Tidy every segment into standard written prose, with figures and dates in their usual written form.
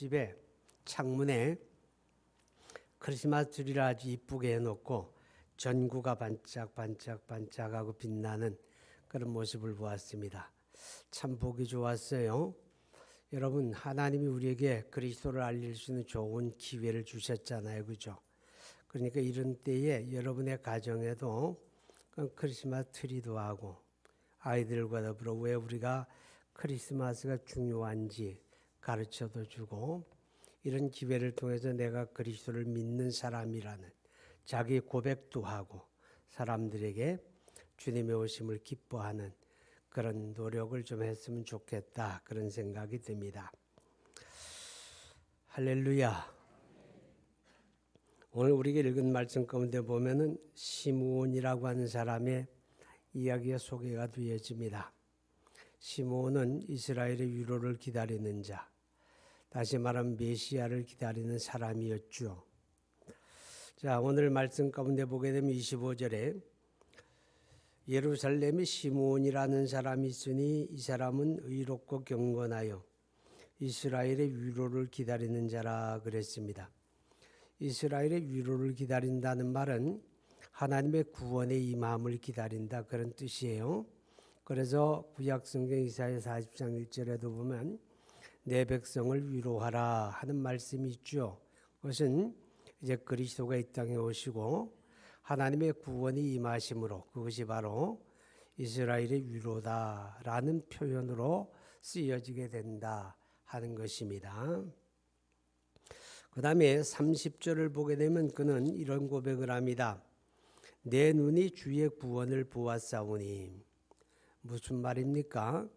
집에 창문에 크리스마스 트리를 아주 이쁘게 해놓고 전구가 반짝반짝하고 빛나는 그런 모습을 보았습니다. 참 보기 좋았어요. 여러분, 하나님이 우리에게 그리스도를 알릴 수 있는 좋은 기회를 주셨잖아요. 그죠? 그러니까 이런 때에 여러분의 가정에도 크리스마스 트리도 하고 아이들과 더불어 왜 우리가 크리스마스가 중요한지 가르쳐도 주고, 이런 기회를 통해서 내가 그리스도를 믿는 사람이라는 자기 고백도 하고 사람들에게 주님의 오심을 기뻐하는 그런 노력을 좀 했으면 좋겠다, 그런 생각이 듭니다. 할렐루야. 오늘 우리가 읽은 말씀 가운데 보면은 시므온이라고 하는 사람의 이야기가 소개가 되어집니다. 시므온은 이스라엘의 위로를 기다리는 자, 다시 말하면 메시아를 기다리는 사람이었죠. 자, 오늘 말씀 가운데 보게 되면 25절에 예루살렘에 시므온이라는 사람이 있으니 이 사람은 의롭고 경건하여 이스라엘의 위로를 기다리는 자라 그랬습니다. 이스라엘의 위로를 기다린다는 말은 하나님의 구원의 임함을 기다린다, 그런 뜻이에요. 그래서 구약성경 이사야 40장 1절에도 보면 내 백성을 위로하라 하는 말씀이 있죠. 그것은 이제 그리스도가 이 땅에 오시고 하나님의 구원이 임하심으로 그것이 바로 이스라엘의 위로다라는 표현으로 쓰여지게 된다 하는 것입니다. 그 다음에 30절을 보게 되면 그는 이런 고백을 합니다. 내 눈이 주의 구원을 보았사오니. 무슨 말입니까?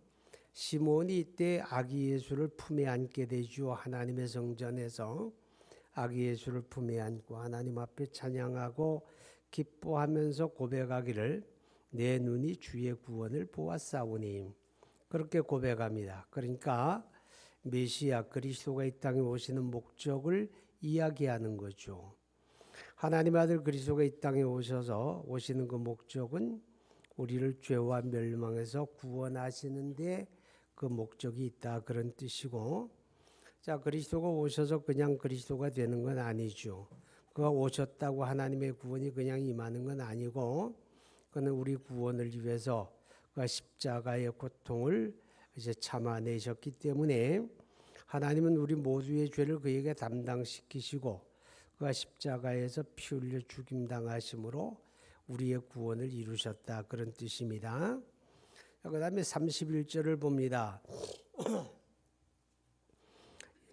시므온이 이때 아기 예수를 품에 안게 되죠. 하나님의 성전에서 아기 예수를 품에 안고 하나님 앞에 찬양하고 기뻐하면서 고백하기를 내 눈이 주의 구원을 보았사오니, 그렇게 고백합니다. 그러니까 메시아 그리스도가 이 땅에 오시는 목적을 이야기하는 거죠. 하나님의 아들 그리스도가 이 땅에 오시는 그 목적은 우리를 죄와 멸망에서 구원하시는데 그 목적이 있다, 그런 뜻이고, 자, 그리스도가 오셔서 그냥 그리스도가 되는 건 아니죠. 그가 오셨다고 하나님의 구원이 그냥 임하는 건 아니고, 그는 우리 구원을 위해서 그가 십자가의 고통을 이제 참아내셨기 때문에 하나님은 우리 모두의 죄를 그에게 담당시키시고 그가 십자가에서 피 흘려 죽임당하심으로 우리의 구원을 이루셨다, 그런 뜻입니다. 그 다음에 31절을 봅니다.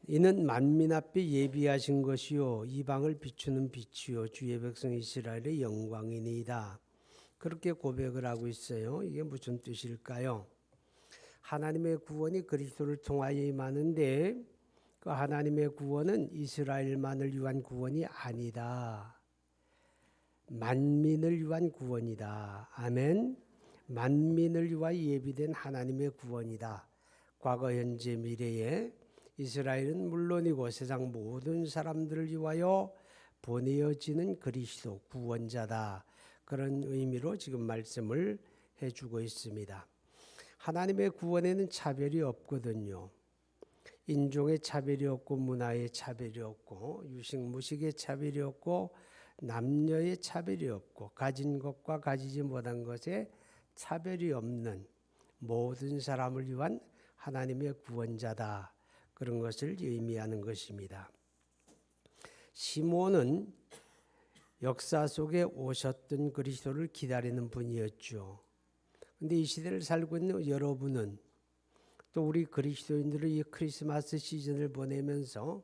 이는 만민 앞에 예비하신 것이요 이방을 비추는 빛이요 주의 백성 이스라엘의 영광이니이다. 그렇게 고백을 하고 있어요. 이게 무슨 뜻일까요? 하나님의 구원이 그리스도를 통하여 임하는데 그 하나님의 구원은 이스라엘만을 위한 구원이 아니다. 만민을 위한 구원이다. 아멘. 만민을 위하여 예비된 하나님의 구원이다. 과거, 현재, 미래에 이스라엘은 물론이고 세상 모든 사람들을 위하여 보내어지는 그리스도 구원자다. 그런 의미로 지금 말씀을 해주고 있습니다. 하나님의 구원에는 차별이 없거든요. 인종의 차별이 없고 문화의 차별이 없고 유식 무식의 차별이 없고 남녀의 차별이 없고 가진 것과 가지지 못한 것에 차별이 없는 모든 사람을 위한 하나님의 구원자다, 그런 것을 의미하는 것입니다. 시므온은 역사 속에 오셨던 그리스도를 기다리는 분이었죠. 그런데 이 시대를 살고 있는 여러분은 또 우리 그리스도인들은 이 크리스마스 시즌을 보내면서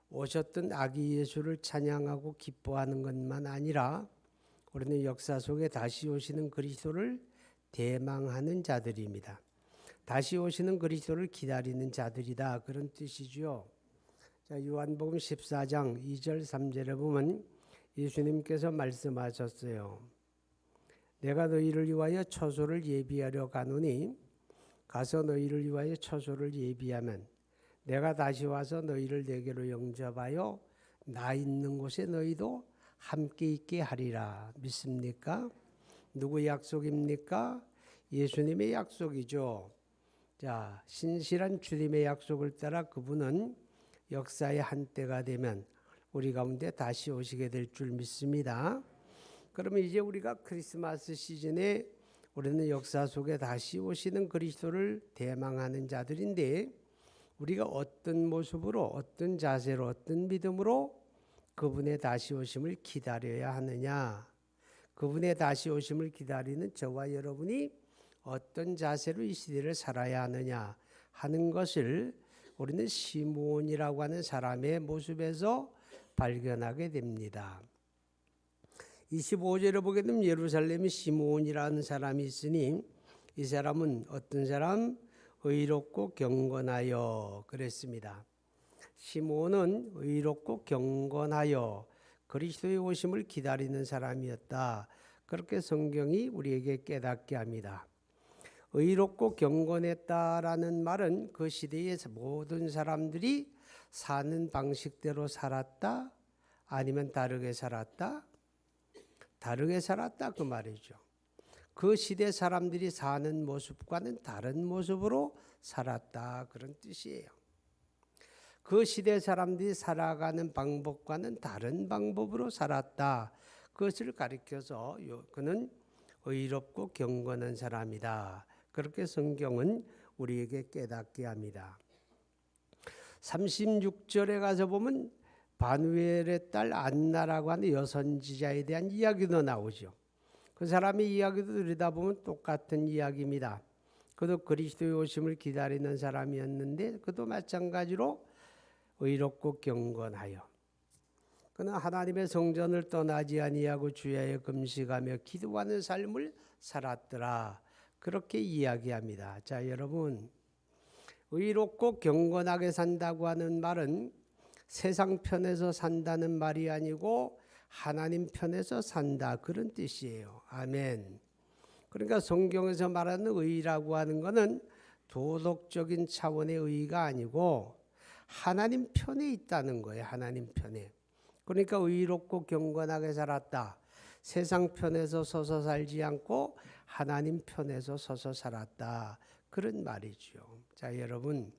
오셨던 아기 예수를 찬양하고 기뻐하는 것만 아니라 우리는 역사 속에 다시 오시는 그리스도를 대망하는 자들입니다. 다시 오시는 그리스도를 기다리는 자들이다, 그런 뜻이죠. 자, 요한복음 14장 2절 3절에 보면 예수님께서 말씀하셨어요. 내가 너희를 위하여 처소를 예비하려 가노니 가서 너희를 위하여 처소를 예비하면 내가 다시 와서 너희를 내게로 영접하여 나 있는 곳에 너희도 함께 있게 하리라. 믿습니까? 누구의 약속입니까? 예수님의 약속이죠. 자, 신실한 주님의 약속을 따라 그분은 역사의 한때가 되면 우리 가운데 다시 오시게 될 줄 믿습니다. 그러면 이제 우리가 크리스마스 시즌에 우리는 역사 속에 다시 오시는 그리스도를 대망하는 자들인데, 우리가 어떤 모습으로, 어떤 자세로, 어떤 믿음으로 그분의 다시 오심을 기다려야 하느냐, 그분의 다시 오심을 기다리는 저와 여러분이 어떤 자세로 이 시대를 살아야 하느냐 하는 것을 우리는 시므온이라고 하는 사람의 모습에서 발견하게 됩니다. 25절에 보게 되면 예루살렘에 시므온이라는 사람이 있으니 이 사람은 어떤 사람? 의롭고 경건하여 그랬습니다. 시므온은 의롭고 경건하여 그리스도의 오심을 기다리는 사람이었다. 그렇게 성경이 우리에게 깨닫게 합니다. 의롭고 경건했다라는 말은 그 시대의 모든 사람들이 사는 방식대로 살았다? 아니면 다르게 살았다? 다르게 살았다 그 말이죠. 그 시대 사람들이 사는 모습과는 다른 모습으로 살았다 그런 뜻이에요. 그 시대 사람들이 살아가는 방법과는 다른 방법으로 살았다. 그것을 가리켜서 그는 의롭고 경건한 사람이다. 그렇게 성경은 우리에게 깨닫게 합니다. 36절에 가서 보면 바누엘의 딸 안나라고 하는 여선지자에 대한 이야기도 나오죠. 그 사람의 이야기도 들여다보면 똑같은 이야기입니다. 그도 그리스도의 오심을 기다리는 사람이었는데 그도 마찬가지로 의롭고 경건하여 그는 하나님의 성전을 떠나지 아니하고 주야에 금식하며 기도하는 삶을 살았더라. 그렇게 이야기합니다. 자, 여러분, 의롭고 경건하게 산다고 하는 말은 세상 편에서 산다는 말이 아니고 하나님 편에서 산다 그런 뜻이에요. 아멘. 그러니까 성경에서 말하는 의라고 하는 것은 도덕적인 차원의 의가 아니고 하나님 편에 있다는 거예요. 하나님 편에. 그러니까 의롭고 경건하게 살았다. 세상 편에서 서서 살지 않고 하나님 편에서 서서 살았다. 그런 말이죠. 자, 여러분,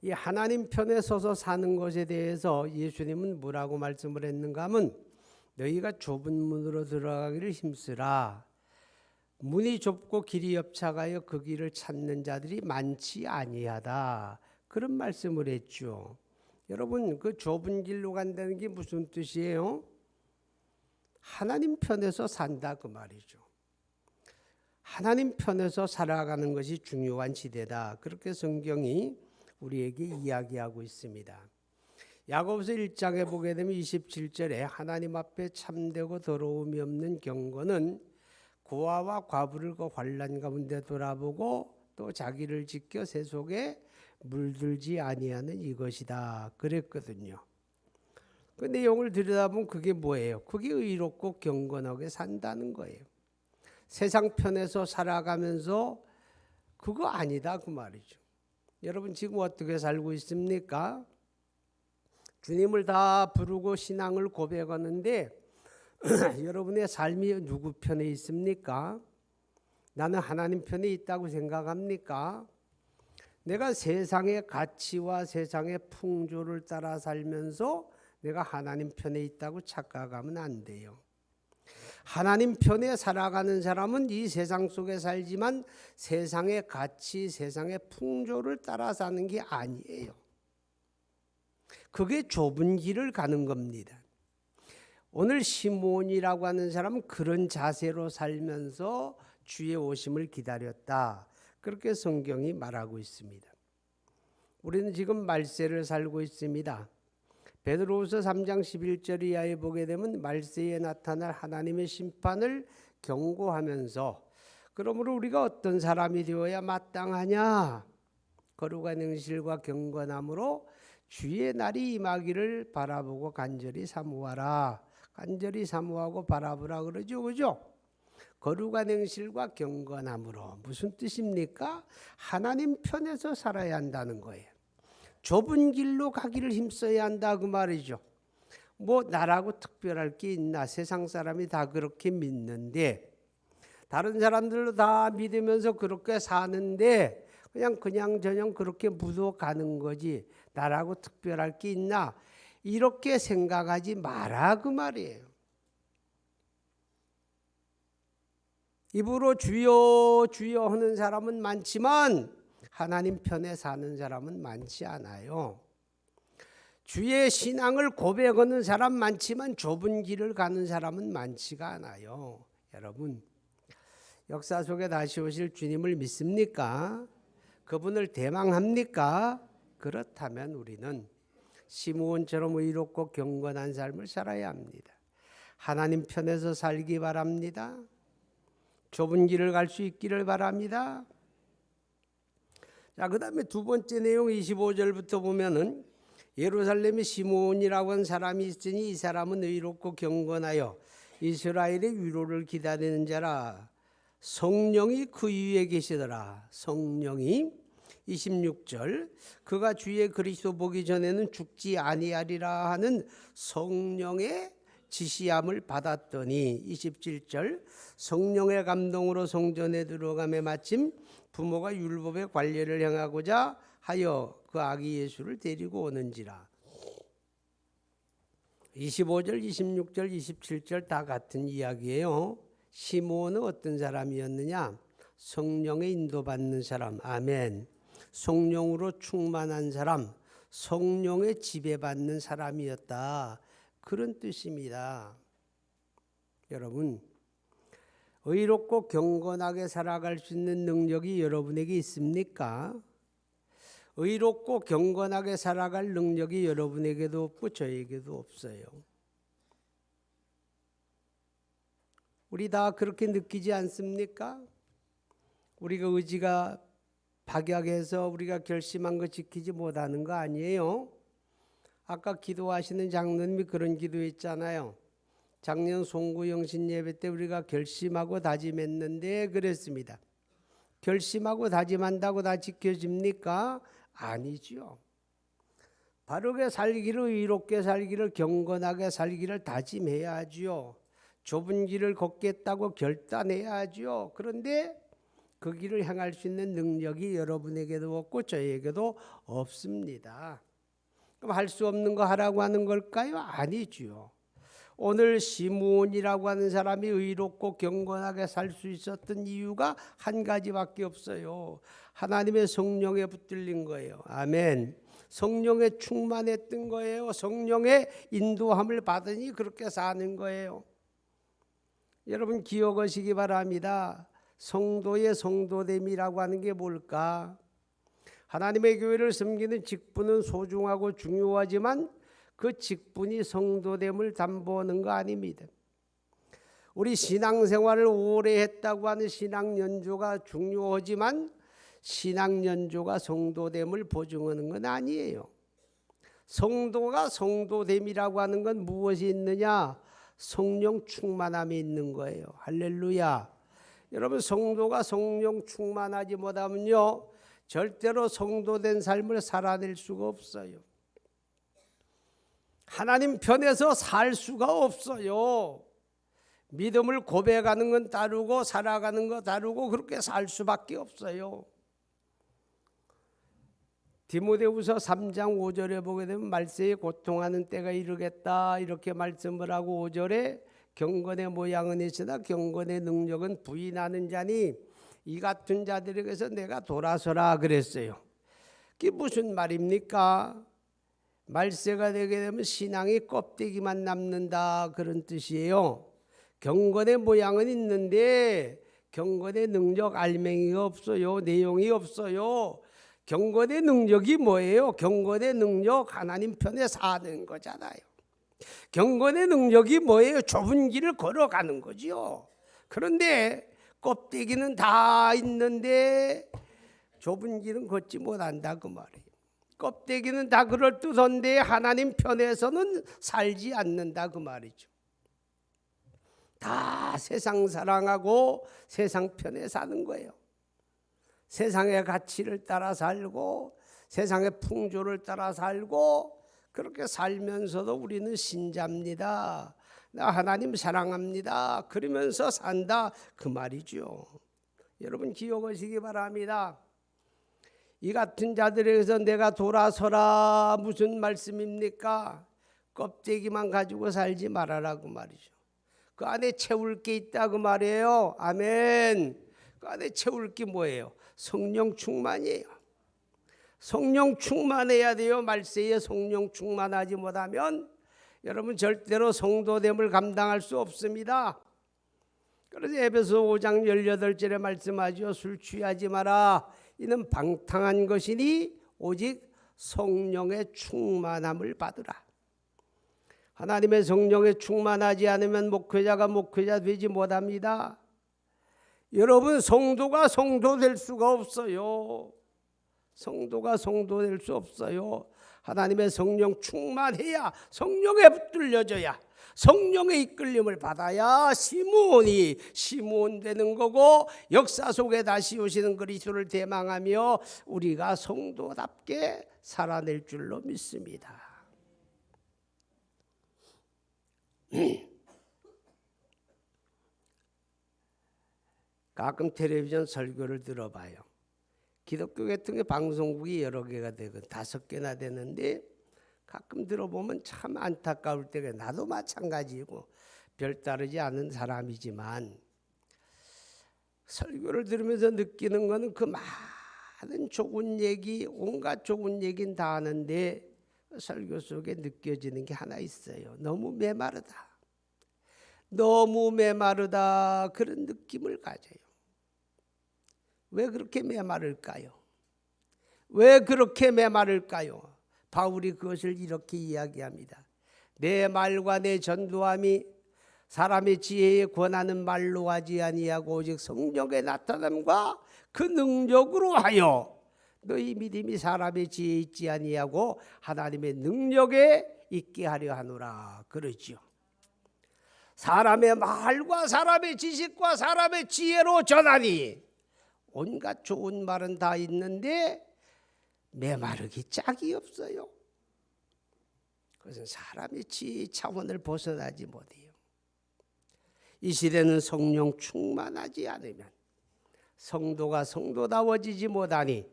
이 하나님 편에 서서 사는 것에 대해서 예수님은 뭐라고 말씀을 했는가 하면 너희가 좁은 문으로 들어가기를 힘쓰라. 문이 좁고 길이 협착하여 그 길을 찾는 자들이 많지 아니하다. 그런 말씀을 했죠. 여러분, 그 좁은 길로 간다는 게 무슨 뜻이에요? 하나님 편에서 산다 그 말이죠. 하나님 편에서 살아가는 것이 중요한 시대다. 그렇게 성경이 우리에게 이야기하고 있습니다. 야고보서 1장에 보게 되면 27절에 하나님 앞에 참되고 더러움이 없는 경건은 고아와 과부를 그 환난 가운데 돌아보고 또 자기를 지켜 새 속에 물들지 아니하는 이것이다 그랬거든요. 그 내용을 들여다보면 그게 뭐예요? 그게 의롭고 경건하게 산다는 거예요. 세상 편에서 살아가면서 그거 아니다 그 말이죠. 여러분 지금 어떻게 살고 있습니까? 주님을 다 부르고 신앙을 고백하는데 여러분의 삶이 누구 편에 있습니까? 나는 하나님 편에 있다고 생각합니까? 내가 세상의 가치와 세상의 풍조를 따라 살면서 내가 하나님 편에 있다고 착각하면 안 돼요. 하나님 편에 살아가는 사람은 이 세상 속에 살지만 세상의 가치, 세상의 풍조를 따라 사는 게 아니에요. 그게 좁은 길을 가는 겁니다. 오늘 시므온이라고 하는 사람은 그런 자세로 살면서 주의 오심을 기다렸다. 그렇게 성경이 말하고 있습니다. 우리는 지금 말세를 살고 있습니다. 베드로후서 3장 11절 이하에 보게 되면 말세에 나타날 하나님의 심판을 경고하면서 그러므로 우리가 어떤 사람이 되어야 마땅하냐? 거룩한 행실과 경건함으로 주의 날이 임하기를 바라보고 간절히 사모하라. 간절히 사모하고 바라보라 그러죠. 그죠? 거룩한 행실과 경건함으로 무슨 뜻입니까? 하나님 편에서 살아야 한다는 거예요. 좁은 길로 가기를 힘써야 한다 그 말이죠. 뭐 나라고 특별할 게 있나? 세상 사람이 다 그렇게 믿는데 다른 사람들도 다 믿으면서 그렇게 사는데 그냥 저냥 그렇게 묻어가는 거지. 나라고 특별할 게 있나? 이렇게 생각하지 마라 그 말이에요. 입으로 주여 주여 하는 사람은 많지만 하나님 편에 사는 사람은 많지 않아요. 주의 신앙을 고백하는 사람 많지만 좁은 길을 가는 사람은 많지가 않아요. 여러분, 역사 속에 다시 오실 주님을 믿습니까? 그분을 대망합니까? 그렇다면 우리는 시므온처럼 의롭고 경건한 삶을 살아야 합니다. 하나님 편에서 살기 바랍니다. 좁은 길을 갈 수 있기를 바랍니다. 자, 그 다음에 두 번째 내용 25절부터 보면은 예루살렘에 시므온이라고 하는 사람이 있으니 이 사람은 의롭고 경건하여 이스라엘의 위로를 기다리는 자라. 성령이 그 위에 계시더라. 성령이 26절 그가 주의 그리스도 보기 전에는 죽지 아니하리라 하는 성령의 지시함을 받았더니 27절 성령의 감동으로 성전에 들어가매 마침 부모가 율법의 관례를 행하고자 하여 그 아기 예수를 데리고 오는지라. 25절, 26절, 27절 다 같은 이야기예요. 시므온은 어떤 사람이었느냐? 성령의 인도받는 사람. 아멘. 성령으로 충만한 사람, 성령의 지배받는 사람이었다. 그런 뜻입니다. 여러분, 의롭고 경건하게 살아갈 수 있는 능력이 여러분에게 있습니까? 의롭고 경건하게 살아갈 능력이 여러분에게도 없고 저에게도 없어요. 우리 다 그렇게 느끼지 않습니까? 우리가 의지가 박약해서 우리가 결심한 거 지키지 못하는 거 아니에요? 아까 기도하시는 장로님이 그런 기도했잖아요. 작년 송구영신 예배 때 우리가 결심하고 다짐했는데 그랬습니다. 결심하고 다짐한다고 다 지켜집니까? 아니죠. 바르게 살기를, 의롭게 살기를, 경건하게 살기를 다짐해야지요. 좁은 길을 걷겠다고 결단해야지요. 그런데 그 길을 향할 수 있는 능력이 여러분에게도 없고 저에게도 없습니다. 그럼 할 수 없는 거 하라고 하는 걸까요? 아니지요. 오늘 시므온이라고 하는 사람이 의롭고 경건하게 살 수 있었던 이유가 한 가지밖에 없어요. 하나님의 성령에 붙들린 거예요. 아멘. 성령에 충만했던 거예요. 성령의 인도함을 받으니 그렇게 사는 거예요. 여러분 기억하시기 바랍니다. 성도의 성도됨이라고 하는 게 뭘까? 하나님의 교회를 섬기는 직분은 소중하고 중요하지만 그 직분이 성도됨을 담보하는 거 아닙니다. 우리 신앙생활을 오래 했다고 하는 신앙연조가 중요하지만 신앙연조가 성도됨을 보증하는 건 아니에요. 성도가 성도됨이라고 하는 건 무엇이 있느냐? 성령 충만함이 있는 거예요. 할렐루야. 여러분 성도가 성령 충만하지 못하면요 절대로 성도된 삶을 살아낼 수가 없어요. 하나님 편에서 살 수가 없어요. 믿음을 고백하는 건 다르고 살아가는 거 다르고 그렇게 살 수밖에 없어요. 디모데후서 3장 5절에 보게 되면 말세에 고통하는 때가 이르겠다 이렇게 말씀을 하고 5절에 경건의 모양은 있으나 경건의 능력은 부인하는 자니 이 같은 자들에게서 내가 돌아서라 그랬어요. 그게 무슨 말입니까? 말세가 되게 되면 신앙이 껍데기만 남는다 그런 뜻이에요. 경건의 모양은 있는데 경건의 능력 알맹이가 없어요. 내용이 없어요. 경건의 능력이 뭐예요? 경건의 능력 하나님 편에 사는 거잖아요. 경건의 능력이 뭐예요? 좁은 길을 걸어가는 거지요. 그런데 껍데기는 다 있는데 좁은 길은 걷지 못한다 그 말이에요. 껍데기는 다 그럴듯한데 하나님 편에서는 살지 않는다 그 말이죠. 다 세상 사랑하고 세상 편에 사는 거예요. 세상의 가치를 따라 살고 세상의 풍조를 따라 살고 그렇게 살면서도 우리는 신자입니다. 나 하나님 사랑합니다. 그러면서 산다 그 말이죠. 여러분 기억하시기 바랍니다. 이 같은 자들에게서 내가 돌아서라 무슨 말씀입니까? 껍데기만 가지고 살지 말아라 그 말이죠. 그 안에 채울 게 있다 그 말이에요. 아멘. 그 안에 채울 게 뭐예요? 성령 충만이에요. 성령 충만해야 돼요. 말세에 성령 충만하지 못하면 여러분 절대로 성도됨을 감당할 수 없습니다. 그래서 에베소 5장 18절에 말씀하죠. 술 취하지 마라. 이는 방탕한 것이니 오직 성령의 충만함을 받으라. 하나님의 성령에 충만하지 않으면 목회자가 목회자 되지 못합니다. 여러분 성도가 성도 될 수가 없어요. 성도가 성도 될 수 없어요. 하나님의 성령 충만해야, 성령에 붙들려져야, 성령의 이끌림을 받아야 시몬이 시몬 되는 거고 역사 속에 다시 오시는 그리스도를 대망하며 우리가 성도답게 살아낼 줄로 믿습니다. 가끔 텔레비전 설교를 들어봐요. 기독교 같은 게 방송국이 여러 개가 되고 5개나 되는데 가끔 들어보면 참 안타까울 때가, 나도 마찬가지고 별다르지 않은 사람이지만 설교를 들으면서 느끼는 거는 그 많은 좋은 얘기, 온갖 좋은 얘기는 다 하는데 설교 속에 느껴지는 게 하나 있어요. 너무 메마르다. 너무 메마르다. 그런 느낌을 가져요. 왜 그렇게 메마를까요? 왜 그렇게 메마를까요? 바울이 그것을 이렇게 이야기합니다. 내 말과 내 전도함이 사람의 지혜에 권하는 말로 하지 아니하고 오직 성령의 나타남과 그 능력으로 하여 너희 믿음이 사람의 지혜에 있지 아니하고 하나님의 능력에 있게 하려 하노라 그러지요. 사람의 말과 사람의 지식과 사람의 지혜로 전하니 온갖 좋은 말은 다 있는데 메마르기 짝이 없어요. 그것은 사람의 지혜 차원을 벗어나지 못해요. 이 시대는 성령 충만하지 않으면 성도가 성도다워지지 못하니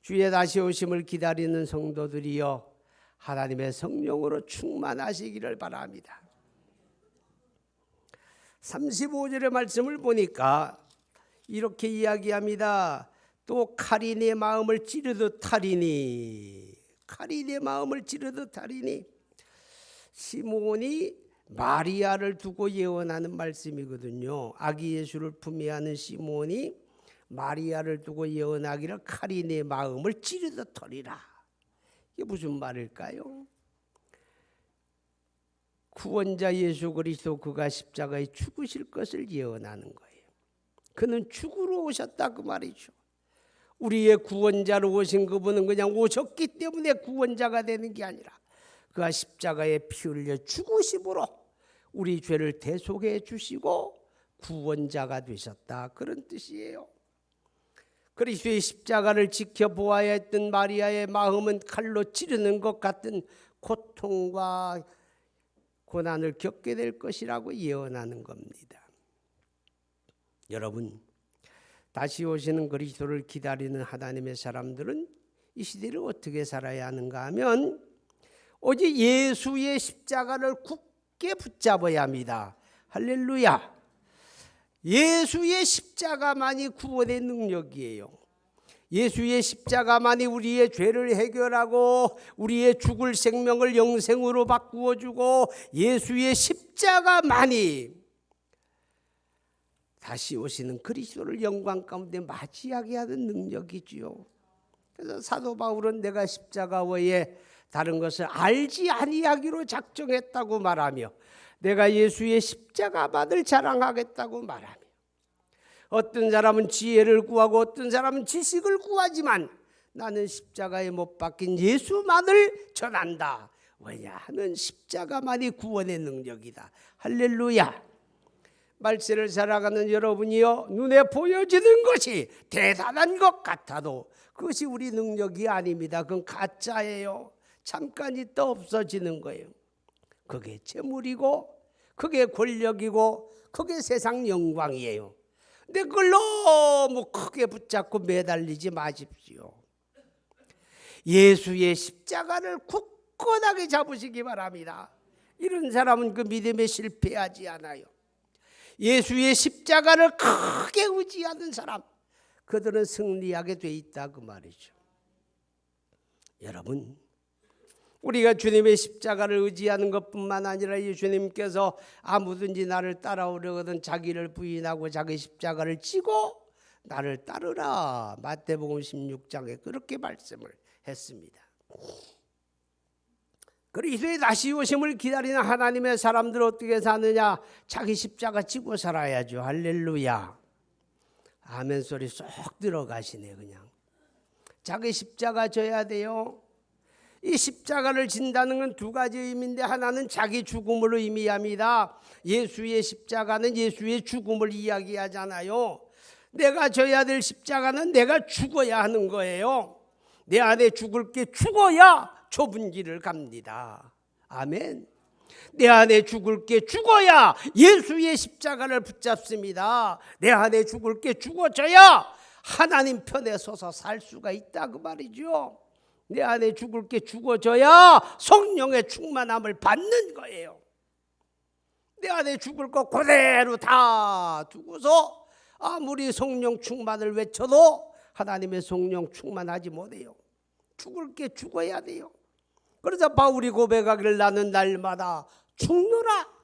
주의 다시 오심을 기다리는 성도들이여 하나님의 성령으로 충만하시기를 바랍니다. 35절의 말씀을 보니까 이렇게 이야기합니다. 또 칼이 내 마음을 찌르듯 하리니, 칼이 내 마음을 찌르듯 하리니. 시몬이 마리아를 두고 예언하는 말씀이거든요. 아기 예수를 품에 안은 시몬이 마리아를 두고 예언하기를 칼이 내 마음을 찌르듯 하리라. 이게 무슨 말일까요? 구원자 예수 그리스도 그가 십자가에 죽으실 것을 예언하는 거예요. 그는 죽으러 오셨다 그 말이죠. 우리의 구원자로 오신 그분은 그냥 오셨기 때문에 구원자가 되는 게 아니라 그가 십자가에 피 흘려 죽으심으로 우리 죄를 대속해 주시고 구원자가 되셨다 그런 뜻이에요. 그리스도의 십자가를 지켜보아야 했던 마리아의 마음은 칼로 찌르는 것 같은 고통과 고난을 겪게 될 것이라고 예언하는 겁니다. 여러분, 다시 오시는 그리스도를 기다리는 하나님의 사람들은 이 시대를 어떻게 살아야 하는가 하면 오직 예수의 십자가를 굳게 붙잡아야 합니다. 할렐루야. 예수의 십자가만이 구원의 능력이에요. 예수의 십자가만이 우리의 죄를 해결하고 우리의 죽을 생명을 영생으로 바꾸어 주고 예수의 십자가만이 다시 오시는 그리스도를 영광 가운데 맞이하게 하는 능력이지요. 그래서 사도 바울은 내가 십자가 외에 다른 것을 알지 아니하기로 작정했다고 말하며 내가 예수의 십자가만을 자랑하겠다고 말하며 어떤 사람은 지혜를 구하고 어떤 사람은 지식을 구하지만 나는 십자가에 못 박힌 예수만을 전한다. 왜냐하면 십자가만이 구원의 능력이다. 할렐루야. 말세를 살아가는 여러분이요, 눈에 보여지는 것이 대단한 것 같아도 그것이 우리 능력이 아닙니다. 그건 가짜예요. 잠깐 있다 없어지는 거예요. 그게 재물이고 그게 권력이고 그게 세상 영광이에요. 근데 그걸 너무 크게 붙잡고 매달리지 마십시오. 예수의 십자가를 굳건하게 잡으시기 바랍니다. 이런 사람은 그 믿음에 실패하지 않아요. 예수의 십자가를 크게 의지하는 사람, 그들은 승리하게 돼 있다 그 말이죠. 여러분, 우리가 주님의 십자가를 의지하는 것뿐만 아니라 예수님께서 아무든지 나를 따라오려거든 자기를 부인하고 자기 십자가를 지고 나를 따르라, 마태복음 16장에 그렇게 말씀을 했습니다. 그리스도의 다시 오심을 기다리는 하나님의 사람들 어떻게 사느냐? 자기 십자가 지고 살아야죠. 할렐루야. 아멘 소리 쏙 들어가시네. 그냥 자기 십자가 져야 돼요. 이 십자가를 진다는 건 두 가지 의미인데, 하나는 자기 죽음을 의미합니다. 예수의 십자가는 예수의 죽음을 이야기하잖아요. 내가 져야 될 십자가는 내가 죽어야 하는 거예요. 내 안에 죽을 게 죽어야 좁은 길을 갑니다. 아멘. 내 안에 죽을 게 죽어야 예수의 십자가를 붙잡습니다. 내 안에 죽을 게 죽어져야 하나님 편에 서서 살 수가 있다 그 말이죠. 내 안에 죽을 게 죽어져야 성령의 충만함을 받는 거예요. 내 안에 죽을 거 그대로 다 두고서 아무리 성령 충만을 외쳐도 하나님의 성령 충만하지 못해요. 죽을 게 죽어야 돼요. 그래서 바울이 고백하기를 나는 날마다 죽노라.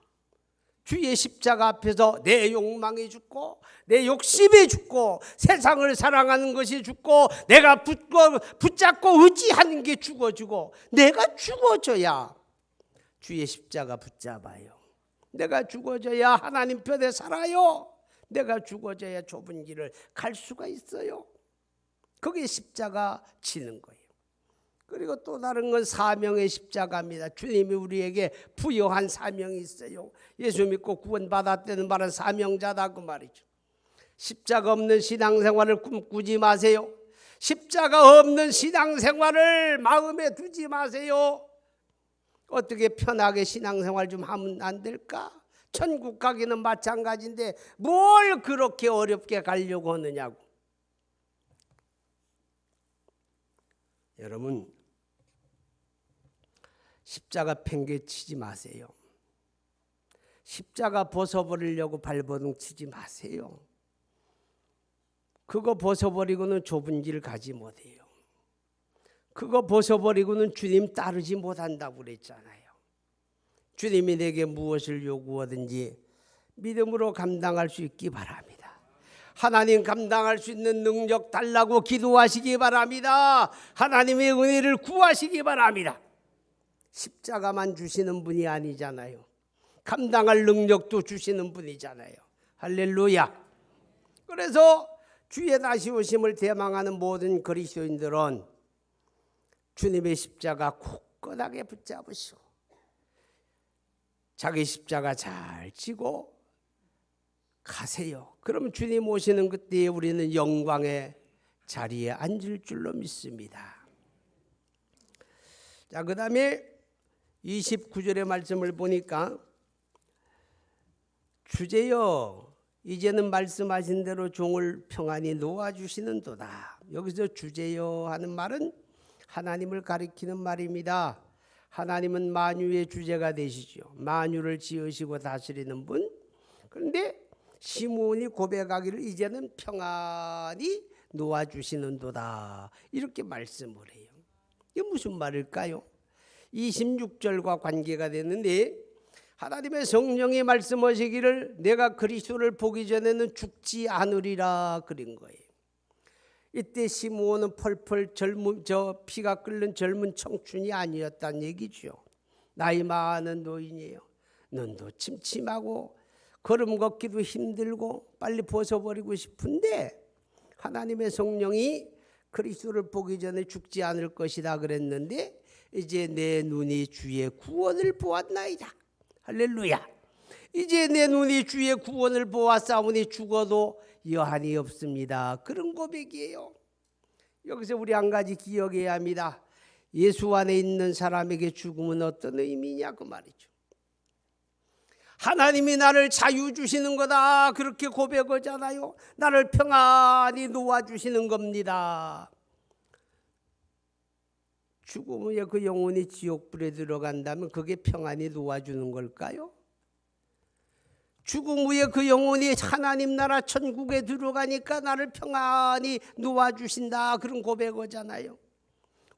주의 십자가 앞에서 내 욕망이 죽고 내 욕심이 죽고 세상을 사랑하는 것이 죽고 내가 붙잡고 의지하는 게 죽어지고, 내가 죽어져야 주의 십자가 붙잡아요. 내가 죽어져야 하나님 편에 살아요. 내가 죽어져야 좁은 길을 갈 수가 있어요. 그게 십자가 지는 거예요. 그리고 또 다른 건 사명의 십자가입니다. 주님이 우리에게 부여한 사명이 있어요. 예수 믿고 구원받았다는 말은 사명자다 그 말이죠. 십자가 없는 신앙생활을 꿈꾸지 마세요. 십자가 없는 신앙생활을 마음에 두지 마세요. 어떻게 편하게 신앙생활 좀 하면 안 될까? 천국 가기는 마찬가지인데 뭘 그렇게 어렵게 가려고 하느냐고. 여러분, 십자가 팽개치지 마세요. 십자가 벗어버리려고 발버둥 치지 마세요. 그거 벗어버리고는 좁은 길 가지 못해요. 그거 벗어버리고는 주님 따르지 못한다고 그랬잖아요. 주님이 내게 무엇을 요구하든지 믿음으로 감당할 수 있기 바랍니다. 하나님 감당할 수 있는 능력 달라고 기도하시기 바랍니다. 하나님의 은혜를 구하시기 바랍니다. 십자가만 주시는 분이 아니잖아요. 감당할 능력도 주시는 분이잖아요. 할렐루야. 그래서 주의 다시 오심을 대망하는 모든 그리스도인들은 주님의 십자가 굳건하게 붙잡으시고 자기 십자가 잘 지고 가세요. 그럼 주님 오시는 그때에 우리는 영광의 자리에 앉을 줄로 믿습니다. 자, 그 다음에 29절의 말씀을 보니까 주제여 이제는 말씀하신 대로 종을 평안히 놓아주시는도다. 여기서 주제여 하는 말은 하나님을 가리키는 말입니다. 하나님은 만유의 주제가 되시죠. 만유를 지으시고 다스리는 분. 그런데 시므온이 고백하기를 이제는 평안히 놓아주시는도다, 이렇게 말씀을 해요. 이게 무슨 말일까요? 26절과 관계가 되는데, 하나님의 성령이 말씀하시기를 내가 그리스도를 보기 전에는 죽지 않으리라 그런 거예요. 이때 시므온은 펄펄 피가 끓는 젊은 청춘이 아니었다는 얘기죠. 나이 많은 노인이에요. 눈도 침침하고 걸음 걷기도 힘들고 빨리 벗어버리고 싶은데 하나님의 성령이 그리스도를 보기 전에 죽지 않을 것이다 그랬는데 이제 내 눈이 주의 구원을 보았나이다. 할렐루야. 이제 내 눈이 주의 구원을 보았사오니 죽어도 여한이 없습니다. 그런 고백이에요. 여기서 우리 한 가지 기억해야 합니다. 예수 안에 있는 사람에게 죽음은 어떤 의미냐 그 말이죠. 하나님이 나를 자유 주시는 거다 그렇게 고백하잖아요. 나를 평안히 놓아주시는 겁니다. 죽음 후에 그 영혼이 지옥불에 들어간다면 그게 평안히 놓아주는 걸까요? 죽음 후에 그 영혼이 하나님 나라 천국에 들어가니까 나를 평안히 놓아주신다, 그런 고백이잖아요.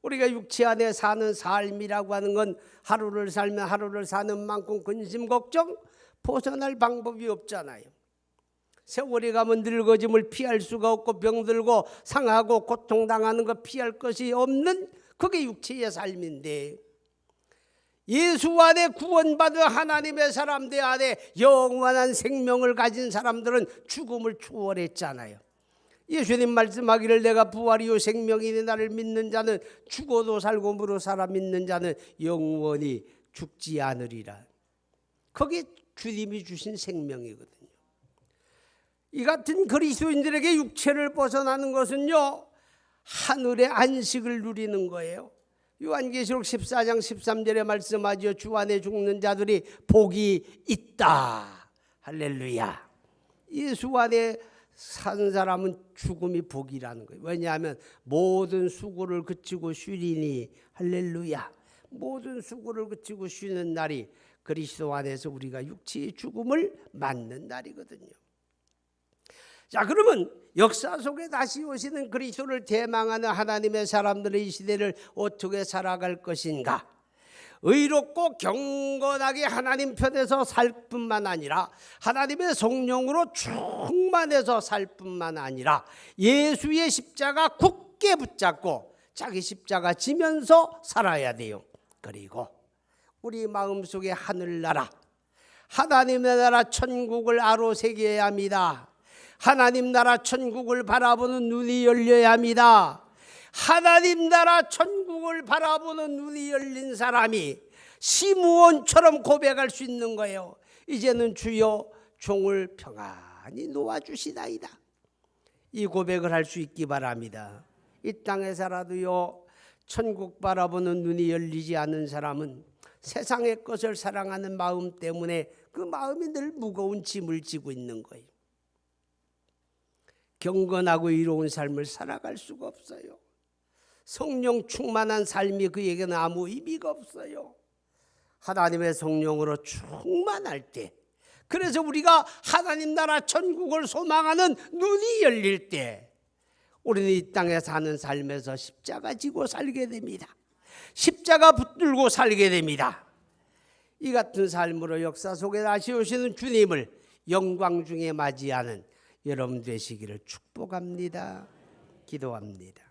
우리가 육체 안에 사는 삶이라고 하는 건 하루를 살면 하루를 사는 만큼 근심 걱정 벗어날 방법이 없잖아요. 세월이 가면 늙어짐을 피할 수가 없고 병들고 상하고 고통당하는 거 피할 것이 없는 그게 육체의 삶인데, 예수 안에 구원받은 하나님의 사람들 안에 영원한 생명을 가진 사람들은 죽음을 초월했잖아요. 예수님 말씀하기를 내가 부활이요 생명이니 나를 믿는 자는 죽어도 살고 무릇 살아 믿는 자는 영원히 죽지 않으리라. 그게 주님이 주신 생명이거든요. 이 같은 그리스도인들에게 육체를 벗어나는 것은요, 하늘의 안식을 누리는 거예요. 요한계시록 14장 13절에 말씀하죠. 주 안에 죽는 자들이 복이 있다. 할렐루야. 예수 안에 산 사람은 죽음이 복이라는 거예요. 왜냐하면 모든 수고를 그치고 쉬리니, 할렐루야, 모든 수고를 그치고 쉬는 날이 그리스도 안에서 우리가 육체의 죽음을 맞는 날이거든요. 자, 그러면 역사 속에 다시 오시는 그리스도를 대망하는 하나님의 사람들의 이 시대를 어떻게 살아갈 것인가? 의롭고 경건하게 하나님 편에서 살 뿐만 아니라 하나님의 성령으로 충만해서 살 뿐만 아니라 예수의 십자가 굳게 붙잡고 자기 십자가 지면서 살아야 돼요. 그리고 우리 마음속에 하늘나라, 하나님의 나라 천국을 아로새겨야 합니다. 하나님 나라 천국을 바라보는 눈이 열려야 합니다. 하나님 나라 천국을 바라보는 눈이 열린 사람이 시므온처럼 고백할 수 있는 거예요. 이제는 주여 종을 평안히 놓아주시나이다. 이 고백을 할 수 있기 바랍니다. 이 땅에 살아도요, 천국 바라보는 눈이 열리지 않은 사람은 세상의 것을 사랑하는 마음 때문에 그 마음이 늘 무거운 짐을 지고 있는 거예요. 경건하고 의로운 삶을 살아갈 수가 없어요. 성령 충만한 삶이 그에게는 아무 의미가 없어요. 하나님의 성령으로 충만할 때, 그래서 우리가 하나님 나라 천국을 소망하는 눈이 열릴 때 우리는 이 땅에 사는 삶에서 십자가 지고 살게 됩니다. 십자가 붙들고 살게 됩니다. 이 같은 삶으로 역사 속에 다시 오시는 주님을 영광 중에 맞이하는 여러분 되시기를 축복합니다. 기도합니다.